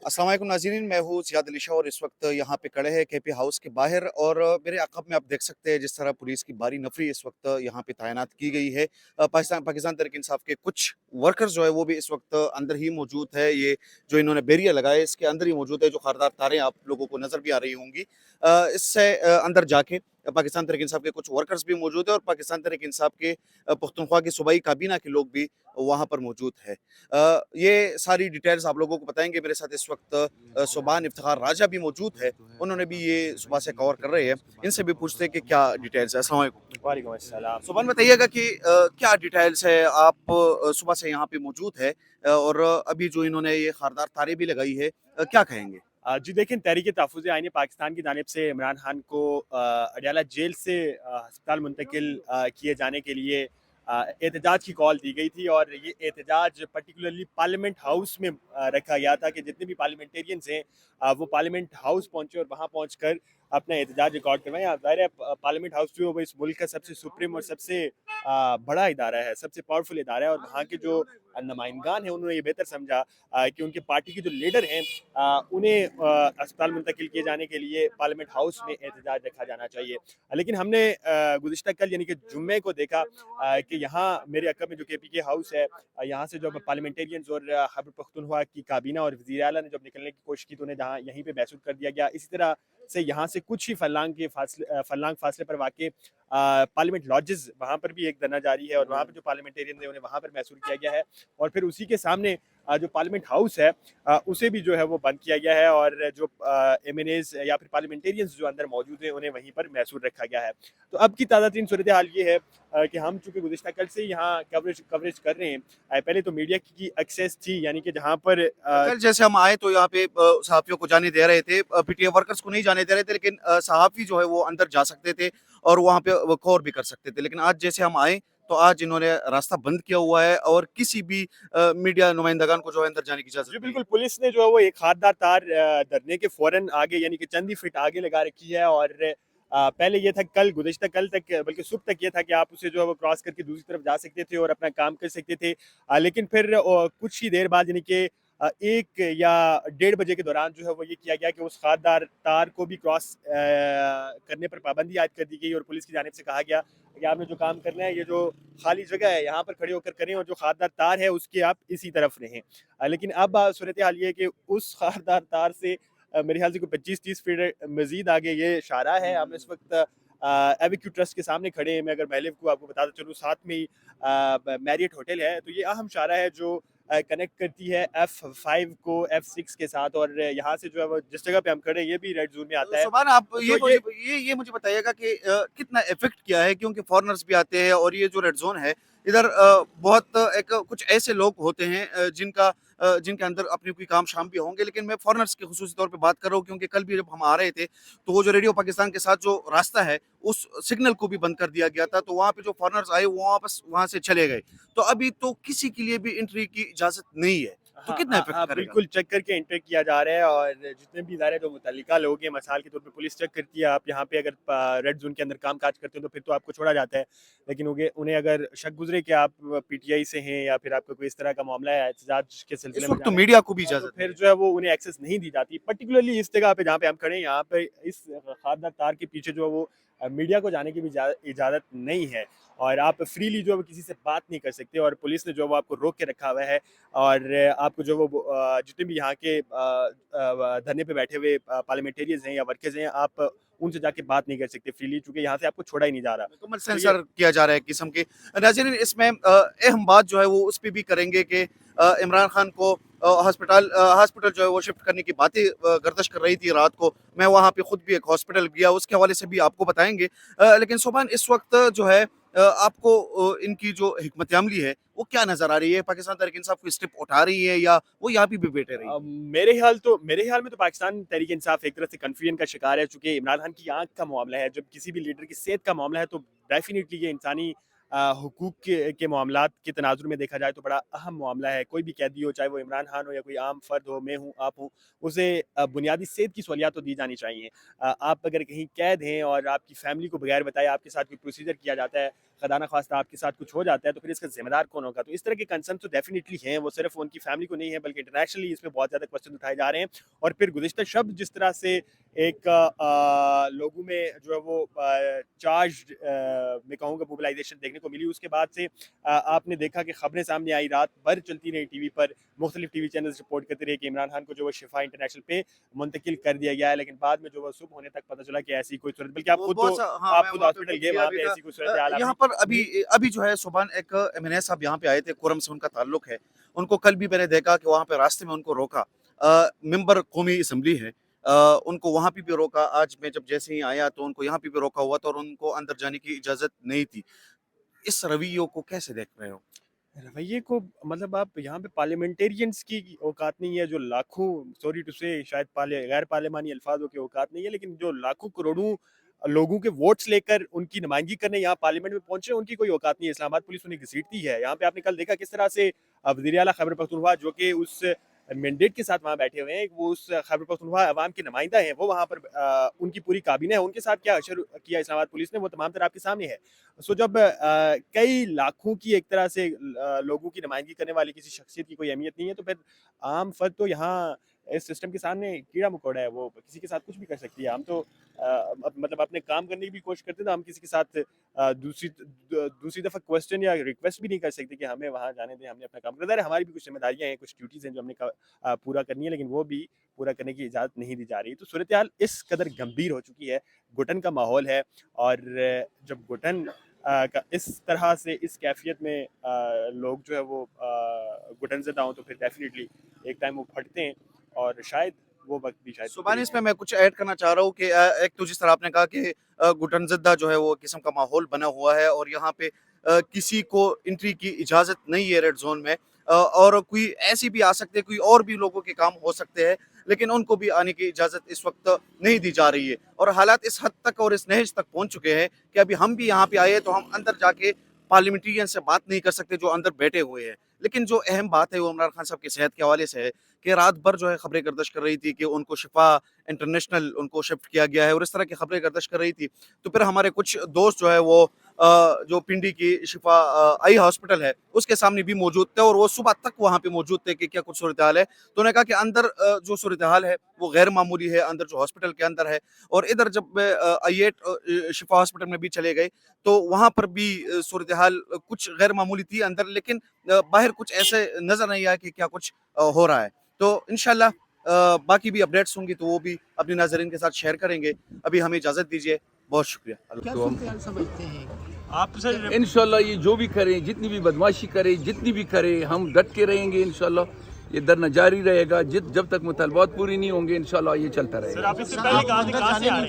अस्सलाम वालेकुम नाज़रीन, मैं हूँ ज़ियाद अली शाह और इस वक्त यहाँ पे खड़े हैं केपी हाउस के बाहर और मेरे अक़ब में आप देख सकते हैं जिस तरह पुलिस की भारी नफ़री इस वक्त यहाँ पे तैनात की गई है। पाकिस्तान तहरीक-ए-इंसाफ के कुछ वर्कर्स जो है वो भी इस वक्त अंदर ही मौजूद है। ये जो इन्होंने बैरियर लगाए इसके अंदर ही मौजूद है, जो खारदार तारें आप लोगों को नज़र भी आ रही होंगी। इससे अंदर जाके पाकिस्तान तहरीक-ए-इंसाफ के कुछ वर्कर्स भी मौजूद है और पाकिस्तान तहरीक-ए-इंसाफ के पुख्तनख्वा की सूबाई काबीना के लोग भी वहाँ पर मौजूद है। ये सारी डिटेल्स आप लोगों को बताएँगे। मेरे साथ इस वक्त सुभान इफ्तिखार राजा भी मौजूद है। उन्होंने भी ये सुबह से कवर कर रहे हैं। इनसे भी पूछते हैं कि क्या डिटेल्स है। अस्सलाम वालेकुम। वालेकुम अस्सलाम। सुभान बताइएगा कि क्या डिटेल्स है? आप सुबह से यहाँ पे मौजूद है और अभी जो इन्होंने ये खारदार तारें भी लगाई है, क्या कहेंगे? जी देखिए, तहरीक-ए-तहफ़्फ़ुज़ आईन पाकिस्तान की जानिब से इमरान खान को अडयाला जेल से अस्पताल मुंतकिल किए जाने के लिए एहतजाज की कॉल दी गई थी और ये एहतजाज पर्टिकुलरली पार्लियामेंट हाउस में रखा गया था कि जितने भी पार्लियामेंटेरियंस हैं वो पार्लियामेंट हाउस पहुँचे और वहाँ पहुँचकर अपना एहतजाज रिकॉर्ड करवाएँ। ज़ाहिर है पार्लियामेंट हाउस जो है वो इस मुल्क का सबसे सुप्रीम और सबसे बड़ा इदारा है, सबसे पावरफुल इदारा है और वहाँ के जो नुमाइंदान हैं उन्होंने ये बेहतर समझा कि उनकी पार्टी के जो लीडर हैं उन्हें अस्पताल मुंतकिल किए जाने के लिए पार्लियामेंट हाउस में एहतजाज रखा जाना चाहिए। लेकिन हमने गुज़िश्ता कल यानी कि जुम्मे को देखा कि यहाँ मेरे अक़ब में जो केपीके हाउस है, यहाँ से जब पार्लियामेंटेरियंस और खैबर पख्तूनख्वा की काबीना और वज़ीर आला ने जब निकलने की कोशिश की तो उन्हें जहाँ यहीं पे महसूस कर दिया गया। इसी तरह से यहाँ से कुछ ही फर्लांग फासले पर वाक़ पार्लियामेंट लॉजेस वहाँ पर भी एक धरना जारी है और वहाँ पर जो पार्लियामेंटेरियन है उन्हें वहाँ पर महसूर किया गया है और फिर उसी के सामने जो पार्लियामेंट हाउस है उसे भी जो है वो बंद किया गया है और जो एमएनएज या फिर पार्लियामेंटेरियंस जो अंदर मौजूद हैं उन्हें वहीं पर महसूर रखा गया है। तो अब की ताज़ा तरीन सूरत हाल ये है कि हम चूँकि गुज़िश्ता कल से यहाँ कवरेज कर रहे हैं। पहले तो मीडिया की एक्सेस थी यानी कि जहाँ पर कल जैसे हम आए तो यहाँ पे सहाफ़ियों को जाने दे रहे थे, पीटीआई वर्कर्स को नहीं जाने दे रहे थे, लेकिन सहाफ़ी जो है वो अंदर जा सकते थे और वहाँ पे वक़ौर भी कर सकते थे। लेकिन आज जैसे हम आए तो आज इन्होंने रास्ता बंद किया हुआ है और किसी भी मीडिया नुमाइंदगान को जो है अंदर जाने की इजाज़त जी नहीं है। बिल्कुल, पुलिस ने जो है वो एक खारदार तार धरने के फ़ौरन आगे यानी कि चंद ही फीट आगे लगा रखी है और पहले ये था गुज़िश्ता कल तक बल्कि सुबह तक ये था कि आप उसे जो है वो क्रॉस करके दूसरी तरफ जा सकते थे और अपना काम कर सकते थे। लेकिन फिर कुछ ही देर बाद यानी कि 1 या डेढ़ बजे के दौरान जो है वो ये किया गया कि उस खारदार तार को भी क्रॉस करने पर पाबंदी आयद कर दी गई और पुलिस की जानिब से कहा गया कि आपने जो काम करना है, ये जो खाली जगह है यहाँ पर खड़े होकर करें और जो खारदार तार है उसके आप इसी तरफ रहें। लेकिन अब सूरत हाल ये है कि उस खारदार तार से मेरे ख्याल से कोई 25-30 फीट मज़ीद आगे ये शारा है। हम इस वक्त एविक्यू ट्रस्ट के सामने खड़े हैं। मैं अगर महलिफ को आपको बताता चलूँ, साथ में ही मैरियट होटल है। तो ये अहम शारा है जो कनेक्ट करती है F5 को F6 के साथ और यहाँ से जो है वो जिस जगह पे हम खड़े हैं ये भी रेड जोन में आता है। सुभान आप तो ये ये मुझे बताइएगा कि कितना इफ़ेक्ट किया है, क्योंकि फ़ॉरेनर्स भी आते हैं और ये जो रेड ज़ोन है इधर बहुत एक कुछ ऐसे लोग होते हैं जिनके अंदर अपनी कोई काम-शाम भी होंगे, लेकिन मैं फ़ॉरेनर्स के ख़ुसूसी तौर पे बात कर रहा हूँ, क्योंकि कल भी जब हम आ रहे थे, तो वो जो रेडियो पाकिस्तान के साथ जो रास्ता है, उस सिग्नल को भी बंद कर दिया गया था, तो वहाँ पे जो फ़ॉरेनर्स आए वो वापस वहाँ से चले गए। तो अभी तो किसी के लिए भी एंट्री की इजाज़त नहीं है, तो हाँ, कितना हाँ, इफ़ेक्ट हाँ, करेगा? बिल्कुल चेक करके एंटर किया जा रहा है और जितने भी इदारे जो मुतल्लिका लोग हैं, मिसाल के तौर पे पुलिस चेक करती है, आप यहाँ पे अगर रेड ज़ोन के अंदर काम-काज करते हो तो फिर तो आपको छोड़ा जाता है। लेकिन उन्हें अगर शक गुज़रे कि आप पीटीआई से हैं या फिर आपका कोई इस तरह का मामला है, एहतजाज के इस सिलसिले में वक्त जा तो रहे मीडिया को भी हैं तो इजाज़त नहीं फिर है। जो है वो उन्हें एक्सेस नहीं दी जाती। पर्टिकुलरली इस जगह पे जहाँ पे हम खड़े हैं, यहाँ पे इस खारदार तार के पीछे जो है वो मीडिया को जाने की भी इजाज़त नहीं है और आप फ्रीली जो है वो किसी से बात नहीं कर सकते और पुलिस ने जो है वो आपको रोक के रखा हुआ है और आपको जो वो जितने भी यहाँ के धरने पे बैठे हुए पार्लियामेंटेरियंस हैं या वर्कर्स हैं, आप उनसे जाके बात नहीं कर सकते फ्रीली, चूँकि यहाँ से आपको छोड़ा ही नहीं जा रहा। मुकम्मल तो ये सेंसर किया जा रहा है किस्म के। नाज़रीन, इसमें अहम बात जो है वो उस पे भी करेंगे कि इमरान खान को हॉस्पिटल जो है वो शिफ्ट करने की बातें गर्दिश कर रही थी रात को। मैं वहाँ पे खुद भी एक हॉस्पिटल गया, उसके हवाले से भी आपको बताएँगे। लेकिन सुभान इस वक्त जो है आपको इनकी जो हिकमत अमली है वो क्या नज़र आ रही है? पाकिस्तान तहरीक-ए-इंसाफ कोई स्टेप उठा रही है या वो यहाँ पे भी बैठे रहेगी? मेरे ख्याल में तो पाकिस्तान तहरीक इंसाफ एक तरह से कन्फ्यूजन का शिकार है, चूँकि इमरान खान की आँख का मामला है, जब किसी भी लीडर की सेहत का मामला है तो डेफ़िनिटली ये इंसानी हुकूक के मामलात के तनाज़ुर में देखा जाए तो बड़ा अहम मामला है। कोई भी कैदी हो, चाहे वो इमरान खान हो या कोई आम फ़र्द हो, मैं हूँ, आप हूँ, उसे बुनियादी सेहत की सहूलियात तो दी जानी चाहिए। आप अगर कहीं कैद हैं और आपकी फ़ैमिली को बगैर बताए आपके साथ कोई प्रोसीजर किया जाता है, खुदा ना ख्वास्ता आपके साथ कुछ हो जाता है तो फिर इसका जिम्मेदार कौन होगा। तो इस तरह के कंसर्न तो डेफिनेटली हैं, वो सिर्फ उनकी फैमिली को नहीं है बल्कि इंटरनेशनली इसमें बहुत ज़्यादा क्वेश्चन उठाए जा रहे हैं। और फिर गुज़िश्ता शब जिस तरह से एक लोगों में जो है वो चार्ज मैं कहूँगा मोबिलाइजेशन देखने को मिली, उसके बाद से आपने देखा कि खबरें सामने आई, रात भर चलती रही टीवी पर, मुख्तलिफ टीवी चैनल्स रिपोर्ट करते रहे कि इमरान खान को जो वो शिफा इंटरनेशनल पे मुंतकिल कर दिया गया है, लेकिन बाद में जो वो सुबह होने तक पता चला कि ऐसी कोई सूरत, बल्कि वो बहुत सा हाँ, आप मैं खुद वहाँ पे हॉस्पिटल विज़िट गए, किया वहाँ भी पे था। ऐसी कोई सूरत हाल यहाँ आपने पर अभी जो है सुभान एक एमएनए साहब यहाँ पे आए थे, कोरम से उनका ताल्लुक है। उनको कल भी मैंने देखा कि वहाँ पे रास्ते में उनको रोका। मेंबर कौमी असेंबली है, उनको वहाँ पे भी रोका। आज मैं जब जैसे ही आया तो उनको यहाँ पे भी रोका हुआ था और उनको अंदर जाने की इजाज़त नहीं थी। इस रवैयों को कैसे देख रहे हो? रवैये को, मतलब आप यहाँ पे पार्लियामेंटेरियंस की औकात नहीं है, जो लाखों, सॉरी टू से शायद गैर पार्लियामानी अल्फाजों की औकात नहीं है, लेकिन जो लाखों करोड़ों लोगों के वोट्स लेकर उनकी नुमाइंदगी करने यहाँ पार्लियामेंट में पहुंचे, उनकी कोई औकात नहीं है। इस्लामाबाद पुलिस उन्हें घसीटती है। यहाँ पे आपने कल देखा किस तरह से वज़ीर आला खैबर पख्तूनख्वा जो कि उस मैंडेट के साथ वहाँ बैठे हुए हैं, वो उस खैबर पख्तूनख्वा अवाम के नुमाइंदा हैं, वो वहाँ पर उनकी पूरी काबीना है, उनके साथ क्या अशर किया इस्लामाबाद पुलिस ने, वो तमाम तरह आपके सामने है। सो जब कई लाखों की एक तरह से लोगों की नुमाइंदगी करने वाली किसी शख्सियत की कोई अहमियत नहीं है, तो फिर आम फर्द तो यहाँ इस सिस्टम के सामने कीड़ा मकोड़ा है, वो किसी के साथ कुछ भी कर सकती है। हम तो मतलब अपने काम करने की भी कोशिश करते हैं, तो हम किसी के साथ दूसरी दफ़ा क्वेश्चन या रिक्वेस्ट भी नहीं कर सकते कि हमें वहाँ जाने दें, हमने अपना काम करना है। हमारी भी कुछ जिम्मेदारियाँ हैं, कुछ ड्यूटीज़ हैं जो हमने पूरा करनी है, लेकिन वो भी पूरा करने की इजाज़त नहीं दी जा रही। तो सूरत हाल इस कदर गंभीर हो चुकी है, घुटन का माहौल है, और जब घुटन का इस तरह से इस कैफियत में लोग जो है वो घुटन ज़दा हों, तो फिर डेफिनेटली एक टाइम वो फटते हैं, और शायद वो वक्त भी शायद सुभान, इसमें मैं कुछ ऐड करना चाह रहा हूँ कि एक तो जिस तरह आपने कहा कि घुटनज़दा जो है वो किस्म का माहौल बना हुआ है और यहाँ पे किसी को एंट्री की इजाज़त नहीं है रेड जोन में, और कोई ऐसी भी आ सकते हैं, कोई और भी लोगों के काम हो सकते हैं, लेकिन उनको भी आने की इजाज़त इस वक्त नहीं दी जा रही है। और हालात इस हद तक और इस नहज तक पहुँच चुके हैं कि अभी हम भी यहाँ पे आए तो हम अंदर जाके पार्लियामेंटेरियन से बात नहीं कर सकते जो अंदर बैठे हुए हैं। लेकिन जो अहम बात है वो इमरान खान साहब की सेहत के हवाले से है कि रात भर जो है खबरें गर्दिश कर रही थी कि उनको शिफा इंटरनेशनल उनको शिफ्ट किया गया है और इस तरह की खबरें गर्दिश कर रही थी। तो फिर हमारे कुछ दोस्त जो है वो जो पिंडी की शिफा आई हॉस्पिटल है उसके सामने भी मौजूद थे और वो सुबह तक वहाँ पे मौजूद थे कि क्या कुछ सूरत हाल है। तो उन्होंने कहा कि अंदर जो सूरत हाल है वो गैर मामूली है, अंदर जो हॉस्पिटल के अंदर है। और इधर जब आई8 शिफा हॉस्पिटल में भी चले गए तो वहाँ पर भी सूरत हाल कुछ गैर मामूली थी अंदर, लेकिन बाहर कुछ ऐसे नजर नहीं आया कि क्या कुछ हो रहा है। तो इंशाल्लाह बाकी भी अपडेट्स होंगी तो वो भी अपने नाज़रीन के साथ शेयर करेंगे। अभी हमें इजाज़त दीजिए, बहुत शुक्रिया। क्या सूरत समझते हैं आप सर? इंशाल्लाह ये जो भी करें, जितनी भी बदमाशी करे, जितनी भी करे, हम डट के रहेंगे। इंशाल्लाह ये धरना जारी रहेगा जब तक मुतालबात पूरी नहीं होंगे। इंशाल्लाह ये चलता रहेगा। सर आप इससे पहले कहाँ से आ रहे हैं?